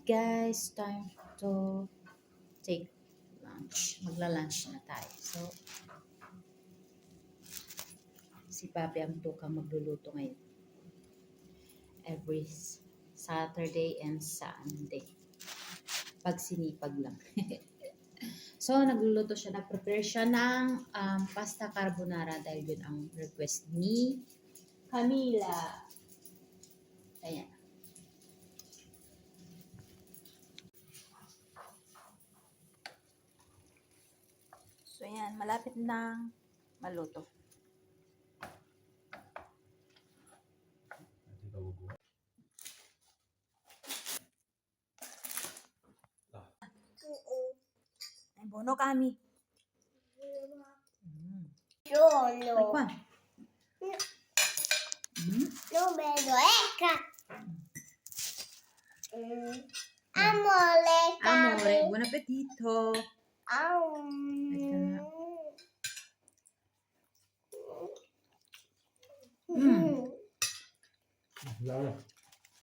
guys, time to take lunch. Magla-lunch na tayo. So, si Papi ang tukang magluluto ngayon. Every Saturday and Sunday. Pag sinipag lang. So, nagluluto siya, nag-prepare siya ng pasta carbonara dahil yun ang request ni Camila. Ayan. So, ayan, malapit na maluto. Ay, bono kami. Solo. Ay, kwan. Numero ecca. Amore. Amore, buon appetito.